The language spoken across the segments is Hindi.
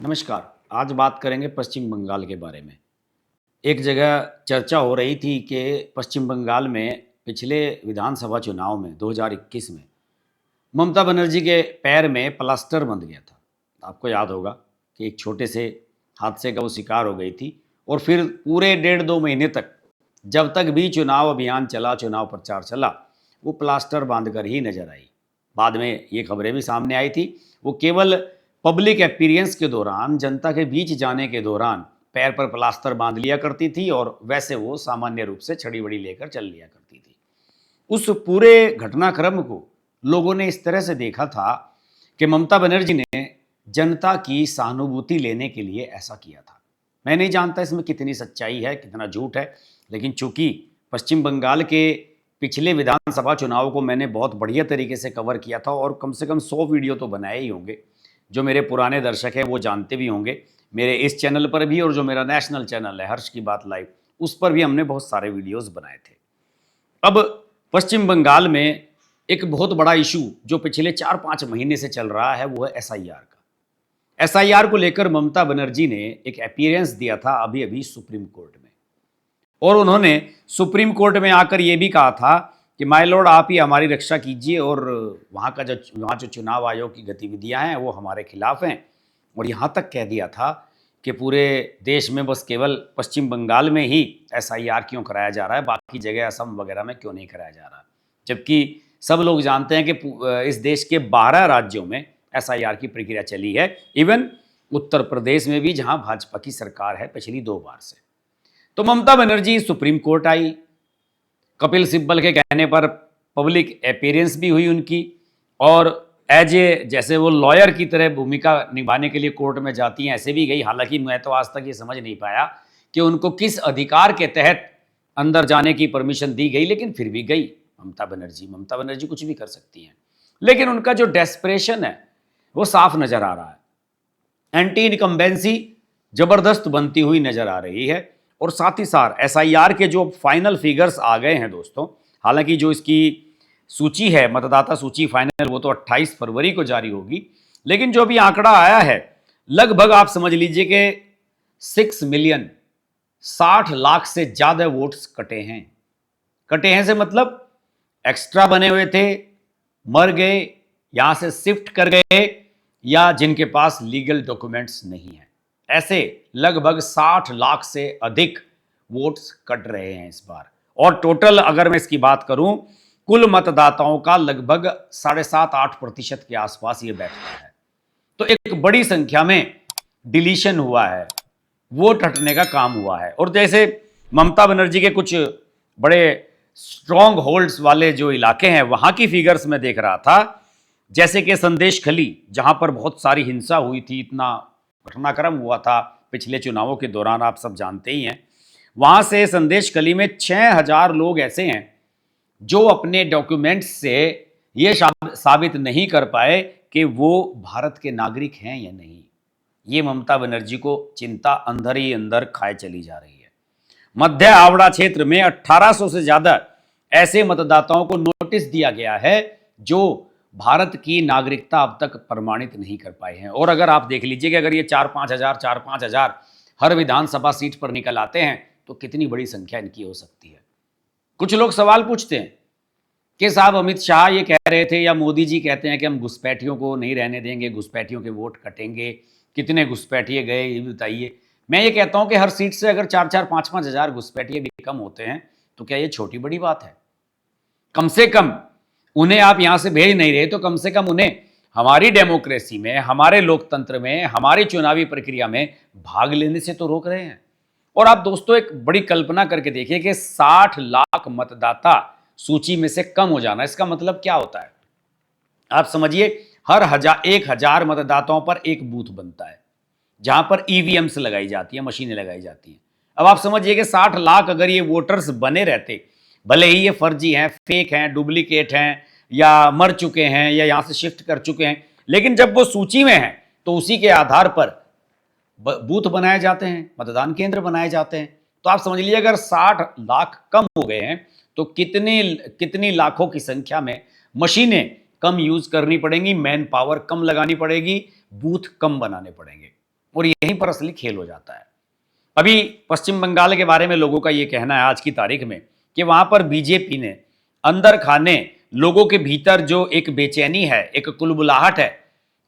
नमस्कार। आज बात करेंगे पश्चिम बंगाल के बारे में। एक जगह चर्चा हो रही थी कि पश्चिम बंगाल में पिछले विधानसभा चुनाव में 2021 में ममता बनर्जी के पैर में प्लास्टर बंध गया था। आपको याद होगा कि एक छोटे से हादसे का वो शिकार हो गई थी और फिर पूरे डेढ़ 2 महीने तक जब तक भी चुनाव अभियान चला, चुनाव प्रचार चला, वो प्लास्टर बांधकर ही नजर आई। बाद में ये खबरें भी सामने आई थी। वो केवल पब्लिक अपीयरेंस के दौरान, जनता के बीच जाने के दौरान पैर पर प्लास्टर बांध लिया करती थी और वैसे वो सामान्य रूप से छड़ी वड़ी लेकर चल लिया करती थी। उस पूरे घटनाक्रम को लोगों ने इस तरह से देखा था कि ममता बनर्जी ने जनता की सहानुभूति लेने के लिए ऐसा किया था। मैं नहीं जानता इसमें कितनी सच्चाई है, कितना झूठ है, लेकिन चूंकि पश्चिम बंगाल के पिछले विधानसभा चुनाव को मैंने बहुत बढ़िया तरीके से कवर किया था और कम से कम 100 वीडियो तो बनाए ही होंगे। जो मेरे पुराने दर्शक हैं वो जानते भी होंगे, मेरे इस चैनल पर भी और जो मेरा नेशनल चैनल है हर्ष की बात लाइव, उस पर भी हमने बहुत सारे वीडियोस बनाए थे। अब पश्चिम बंगाल में एक बहुत बड़ा इशू जो पिछले 4-5 महीने से चल रहा है वो है एसआईआर का। एसआईआर को लेकर ममता बनर्जी ने एक अपीयरेंस दिया था अभी अभी सुप्रीम कोर्ट में, और उन्होंने सुप्रीम कोर्ट में आकर यह भी कहा था कि माय लॉर्ड, आप ही हमारी रक्षा कीजिए और वहाँ जो चुनाव आयोग की गतिविधियाँ हैं वो हमारे खिलाफ हैं। और यहाँ तक कह दिया था कि पूरे देश में बस केवल पश्चिम बंगाल में ही एसआईआर क्यों कराया जा रहा है, बाकी जगह असम वगैरह में क्यों नहीं कराया जा रहा। जबकि सब लोग जानते हैं कि इस देश के 12 राज्यों में एसआईआर की प्रक्रिया चली है, इवन उत्तर प्रदेश में भी, जहाँ भाजपा की सरकार है पिछली 2 बार से। तो ममता बनर्जी सुप्रीम कोर्ट आई, कपिल सिब्बल के कहने पर पब्लिक अपीयरेंस भी हुई उनकी, और जैसे वो लॉयर की तरह भूमिका निभाने के लिए कोर्ट में जाती हैं ऐसे भी गई। हालांकि मैं तो आज तक ये समझ नहीं पाया कि उनको किस अधिकार के तहत अंदर जाने की परमिशन दी गई, लेकिन फिर भी गई ममता बनर्जी कुछ भी कर सकती हैं। लेकिन उनका जो डेस्परेशन है वो साफ नजर आ रहा है। एंटी इनकम्बेंसी जबरदस्त बनती हुई नजर आ रही है। और साथ ही साथ एसआईआर के जो फाइनल फिगर्स आ गए हैं दोस्तों, हालांकि जो इसकी सूची है, मतदाता सूची फाइनल, वो तो 28 फरवरी को जारी होगी, लेकिन जो भी आंकड़ा आया है लगभग आप समझ लीजिए कि 6 मिलियन, 60 लाख से ज्यादा वोट्स कटे हैं से मतलब एक्स्ट्रा बने हुए थे, मर गए, यहां से शिफ्ट कर गए, या जिनके पास लीगल डॉक्यूमेंट्स नहीं है, ऐसे लगभग 60 लाख से अधिक वोट्स कट रहे हैं इस बार। और टोटल अगर मैं इसकी बात करूं, कुल मतदाताओं का लगभग 7.5-8% के आसपास ये बैठता है। तो एक बड़ी संख्या में डिलीशन हुआ है, वोट हटने का काम हुआ है। और जैसे ममता बनर्जी के कुछ बड़े स्ट्रॉन्ग होल्ड्स वाले जो इलाके हैं वहां की फिगर्स में देख रहा था, जैसे कि संदेश खली, जहां पर बहुत सारी हिंसा हुई थी, इतना घटनाक्रम हुआ था पिछले चुनावों के दौरान, आप सब जानते ही हैं। वहां से संदेश खली में 6000 लोग ऐसे हैं जो अपने डॉक्यूमेंट्स से ये साबित नहीं कर पाए कि वो भारत के नागरिक हैं या नहीं। ये ममता बनर्जी को चिंता अंदर ही अंदर खाए चली जा रही है। मध्य हावड़ा क्षेत्र में 1800 से ज्यादा ऐसे मतदाताओं को नोटिस दिया गया है जो भारत की नागरिकता अब तक प्रमाणित नहीं कर पाए हैं। और अगर आप देख लीजिए कि अगर ये 4-5 हजार हर विधानसभा सीट पर निकल आते हैं तो कितनी बड़ी संख्या इनकी हो सकती है। कुछ लोग सवाल पूछते हैं कि साहब अमित शाह ये कह रहे थे या मोदी जी कहते हैं कि हम घुसपैठियों को नहीं रहने देंगे, घुसपैठियों के वोट कटेंगे, कितने घुसपैठिए गए ये बताइए। मैं ये कहता हूं कि हर सीट से अगर 4-5 हजार घुसपैठिए भी कम होते हैं तो क्या ये छोटी बड़ी बात है? कम से कम उन्हें आप यहां से भेज नहीं रहे तो कम से कम उन्हें हमारी डेमोक्रेसी में, हमारे लोकतंत्र में, हमारी चुनावी प्रक्रिया में भाग लेने से तो रोक रहे हैं। और आप दोस्तों एक बड़ी कल्पना करके देखिए कि 60 लाख मतदाता सूची में से कम हो जाना, इसका मतलब क्या होता है? आप समझिए, हर 1000 मतदाताओं पर एक बूथ बनता है जहां पर ईवीएम्स लगाई जाती है, मशीनें लगाई जाती हैं। अब आप समझिए कि 60 लाख अगर ये वोटर्स बने रहते, भले ही ये फर्जी हैं, फेक हैं, डुप्लीकेट हैं, या मर चुके हैं, या यहां से शिफ्ट कर चुके हैं, लेकिन जब वो सूची में हैं तो उसी के आधार पर बूथ बनाए जाते हैं, मतदान केंद्र बनाए जाते हैं। तो आप समझ लीजिए अगर 60 लाख कम हो गए हैं तो कितनी कितनी लाखों की संख्या में मशीनें कम यूज करनी पड़ेंगी, मैन पावर कम लगानी पड़ेगी, बूथ कम बनाने पड़ेंगे। और यहीं पर असली खेल हो जाता है। अभी पश्चिम बंगाल के बारे में लोगों का ये कहना है आज की तारीख में कि वहां पर बीजेपी ने अंदर खाने लोगों के भीतर जो एक बेचैनी है, एक कुलबुलाहट है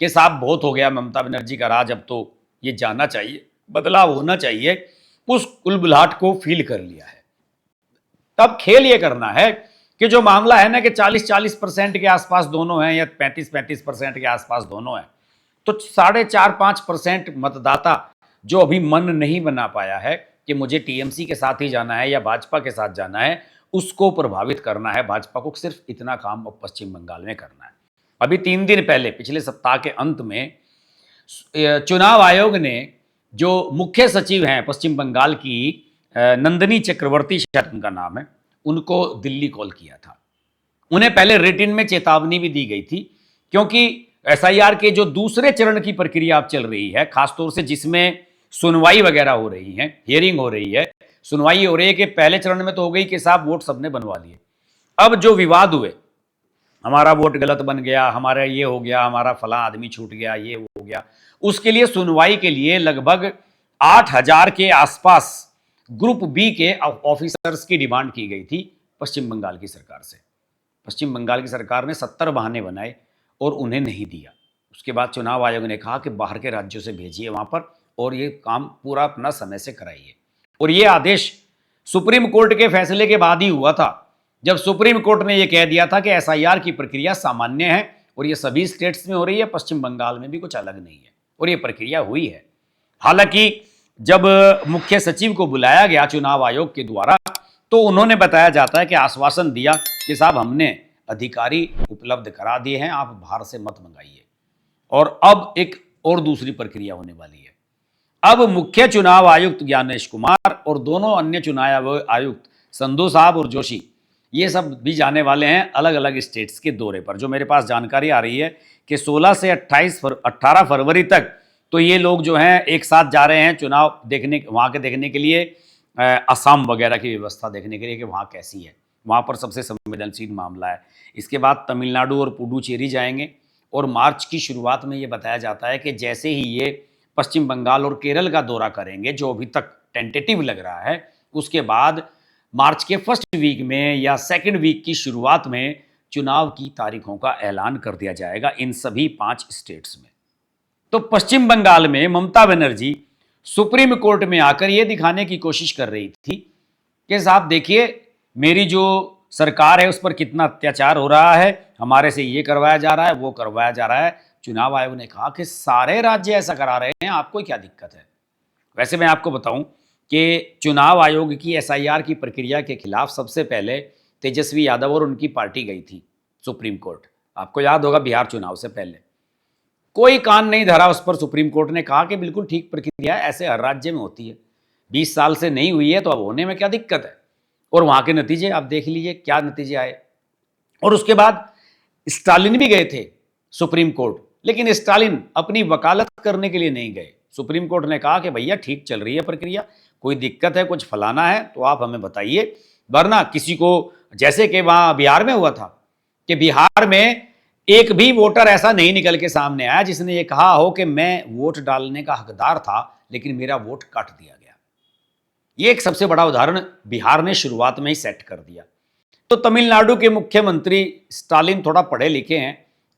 कि साहब बहुत हो गया ममता बनर्जी का राज, अब तो ये जाना चाहिए, बदलाव होना चाहिए, उस कुलबुलाहट को फील कर लिया है। तब खेल ये करना है कि जो मामला है ना कि 40-40% के आसपास दोनों हैं या 35-35% के आसपास दोनों हैं, तो 4.5-5% मतदाता जो अभी मन नहीं बना पाया है कि मुझे टीएमसी के साथ ही जाना है या भाजपा के साथ जाना है, उसको प्रभावित करना है। भाजपा को सिर्फ इतना काम अब पश्चिम बंगाल में करना है। अभी 3 दिन पहले पिछले सप्ताह के अंत में चुनाव आयोग ने जो मुख्य सचिव हैं पश्चिम बंगाल की, नंदिनी चक्रवर्ती शायद उनका नाम है, उनको दिल्ली कॉल किया था। उन्हें पहले रिटन में चेतावनी भी दी गई थी, क्योंकि एसआईआर के जो दूसरे चरण की प्रक्रिया अब चल रही है, खासतौर से जिसमें सुनवाई वगैरह हो रही है, हियरिंग हो रही है, सुनवाई हो रही है कि पहले चरण में तो हो गई कि साहब वोट सबने बनवा लिए, अब जो विवाद हुए, हमारा वोट गलत बन गया, हमारा ये हो गया, हमारा फला आदमी छूट गया, ये हो गया, उसके लिए सुनवाई के लिए लगभग 8,000 के आसपास ग्रुप बी के ऑफिसर्स की डिमांड की गई थी पश्चिम बंगाल की सरकार से। पश्चिम बंगाल की सरकार ने 70 बहाने बनाए और उन्हें नहीं दिया। उसके बाद चुनाव आयोग ने कहा कि बाहर के राज्यों से भेजिए वहां पर और ये काम पूरा अपना समय से कराइए। और ये आदेश सुप्रीम कोर्ट के फैसले के बाद ही हुआ था, जब सुप्रीम कोर्ट ने यह कह दिया था कि एसआईआर की प्रक्रिया सामान्य है और ये सभी स्टेट्स में हो रही है, पश्चिम बंगाल में भी कुछ अलग नहीं है, और ये प्रक्रिया हुई है। हालांकि जब मुख्य सचिव को बुलाया गया चुनाव आयोग के द्वारा, तो उन्होंने बताया जाता है कि आश्वासन दिया कि साहब हमने अधिकारी उपलब्ध करा दिए हैं, आप बाहर से मत मंगाइए। और अब एक और दूसरी प्रक्रिया होने वाली है। अब मुख्य चुनाव आयुक्त ज्ञानेश कुमार और दोनों अन्य चुनाव आयुक्त संधू साहब और जोशी, ये सब भी जाने वाले हैं अलग अलग स्टेट्स के दौरे पर। जो मेरे पास जानकारी आ रही है कि 16 से 18 फरवरी तक तो ये लोग जो हैं एक साथ जा रहे हैं चुनाव देखने, वहाँ के देखने के लिए, असम वगैरह की व्यवस्था देखने के लिए कि वहाँ कैसी है, वहाँ पर सबसे संवेदनशील मामला है। इसके बाद तमिलनाडु और पुडुचेरी जाएंगे और मार्च की शुरुआत में ये बताया जाता है कि जैसे ही ये पश्चिम बंगाल और केरल का दौरा करेंगे, जो अभी तक टेंटेटिव लग रहा है, उसके बाद मार्च के फर्स्ट वीक में या सेकेंड वीक की शुरुआत में चुनाव की तारीखों का ऐलान कर दिया जाएगा इन सभी 5 स्टेट्स में। तो पश्चिम बंगाल में ममता बनर्जी सुप्रीम कोर्ट में आकर यह दिखाने की कोशिश कर रही थी कि साहब देखिए मेरी जो सरकार है उस पर कितना अत्याचार हो रहा है, हमारे से ये करवाया जा रहा है, वो करवाया जा रहा है। चुनाव आयोग ने कहा कि सारे राज्य ऐसा करा रहे हैं, आपको क्या दिक्कत है। वैसे मैं आपको बताऊं कि चुनाव आयोग की एसआईआर की प्रक्रिया के खिलाफ सबसे पहले तेजस्वी यादव और उनकी पार्टी गई थी सुप्रीम कोर्ट। आपको याद होगा बिहार चुनाव से पहले कोई कान नहीं धरा उस पर। सुप्रीम कोर्ट ने कहा कि बिल्कुल ठीक प्रक्रिया है, ऐसे हर राज्य में होती है, 20 साल से नहीं हुई है तो अब होने में क्या दिक्कत है। और वहां के नतीजे आप देख लीजिए क्या नतीजे आए। और उसके बाद स्टालिन भी गए थे सुप्रीम कोर्ट, लेकिन स्टालिन अपनी वकालत करने के लिए नहीं गए। सुप्रीम कोर्ट ने कहा कि भैया ठीक चल रही है प्रक्रिया, कोई दिक्कत है, कुछ फलाना है तो आप हमें बताइए, वरना किसी को, जैसे कि वहां बिहार में हुआ था कि बिहार में एक भी वोटर ऐसा नहीं निकल के सामने आया जिसने ये कहा हो कि मैं वोट डालने का हकदार था लेकिन मेरा वोट काट दिया गया। ये एक सबसे बड़ा उदाहरण बिहार ने शुरुआत में ही सेट कर दिया। तो तमिलनाडु के मुख्यमंत्री स्टालिन थोड़ा पढ़े लिखे हैं,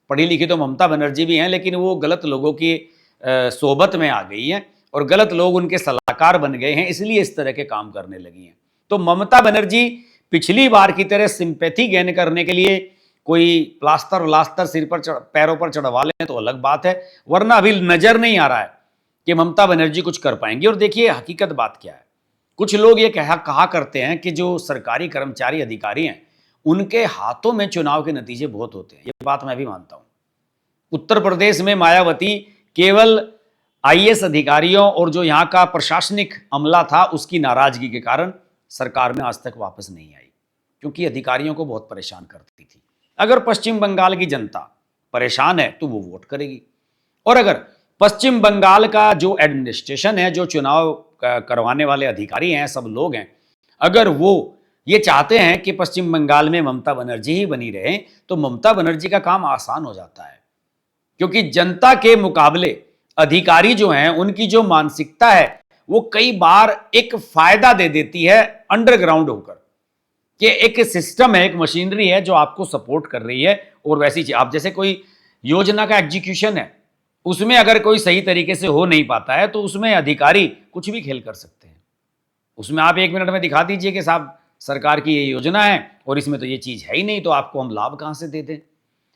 पढ़ी लिखी तो ममता बनर्जी भी हैं, लेकिन वो गलत लोगों की सोबत में आ गई हैं और गलत लोग उनके सलाहकार बन गए हैं, इसलिए इस तरह के काम करने लगी हैं। तो ममता बनर्जी पिछली बार की तरह सिंपैथी गेन करने के लिए कोई प्लास्टर व्लास्टर सिर पर पैरों पर चढ़वा लें तो अलग बात है, वरना अभी नजर नहीं आ रहा है कि ममता बनर्जी कुछ कर पाएंगी। और देखिए हकीकत बात क्या है, कुछ लोग ये कहा करते हैं कि जो सरकारी कर्मचारी अधिकारी हैं उनके हाथों में चुनाव के नतीजे बहुत होते हैं। ये बात मैं भी मानता हूं। उत्तर प्रदेश में मायावती केवल आईएएस अधिकारियों और जो यहाँ का प्रशासनिक अमला था उसकी नाराजगी के कारण सरकार में आज तक वापस नहीं आई, क्योंकि अधिकारियों को बहुत परेशान करती थी। अगर पश्चिम बंगाल की जनता परेशान है तो वो वोट करेगी, और अगर पश्चिम बंगाल का जो एडमिनिस्ट्रेशन है, जो चुनाव करवाने वाले अधिकारी हैं, सब लोग हैं, अगर वो ये चाहते हैं कि पश्चिम बंगाल में ममता बनर्जी ही बनी रहे, तो ममता बनर्जी का काम आसान हो जाता है, क्योंकि जनता के मुकाबले अधिकारी जो हैं उनकी जो मानसिकता है वो कई बार एक फायदा दे देती है अंडरग्राउंड होकर, कि एक सिस्टम है, एक मशीनरी है जो आपको सपोर्ट कर रही है। और वैसी आप जैसे कोई योजना का एग्जीक्यूशन है, उसमें अगर कोई सही तरीके से हो नहीं पाता है तो उसमें अधिकारी कुछ भी खेल कर सकते हैं। उसमें आप 1 मिनट में दिखा दीजिए कि साहब सरकार की ये योजना है और इसमें तो ये चीज़ है ही नहीं, तो आपको हम लाभ कहाँ से दे दें।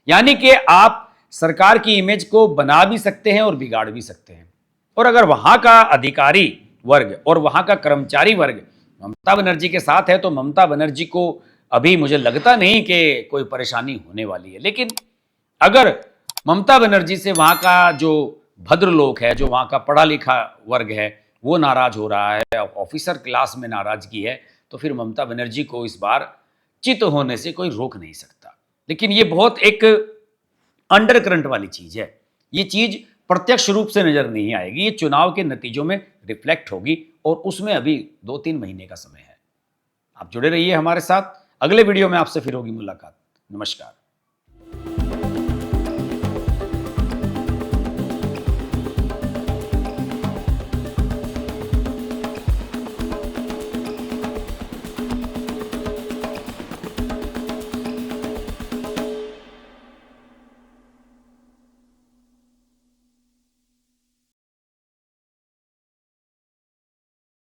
यानी कि आप सरकार की इमेज को बना भी सकते हैं और बिगाड़ भी सकते हैं। और अगर वहाँ का अधिकारी वर्ग और वहाँ का कर्मचारी वर्ग ममता बनर्जी के साथ है, तो ममता बनर्जी को अभी मुझे लगता नहीं कि कोई परेशानी होने वाली है। लेकिन अगर ममता बनर्जी से वहाँ का जो भद्र लोग है, जो वहाँ का पढ़ा लिखा वर्ग है, वो नाराज हो रहा है, ऑफिसर क्लास में नाराजगी है, तो फिर ममता बनर्जी को इस बार चित होने से कोई रोक नहीं सकता। लेकिन ये बहुत एक अंडर करंट वाली चीज है। ये चीज प्रत्यक्ष रूप से नजर नहीं आएगी, ये चुनाव के नतीजों में रिफ्लेक्ट होगी और उसमें अभी 2-3 महीने का समय है। आप जुड़े रहिए हमारे साथ, अगले वीडियो में आपसे फिर होगी मुलाकात। नमस्कार।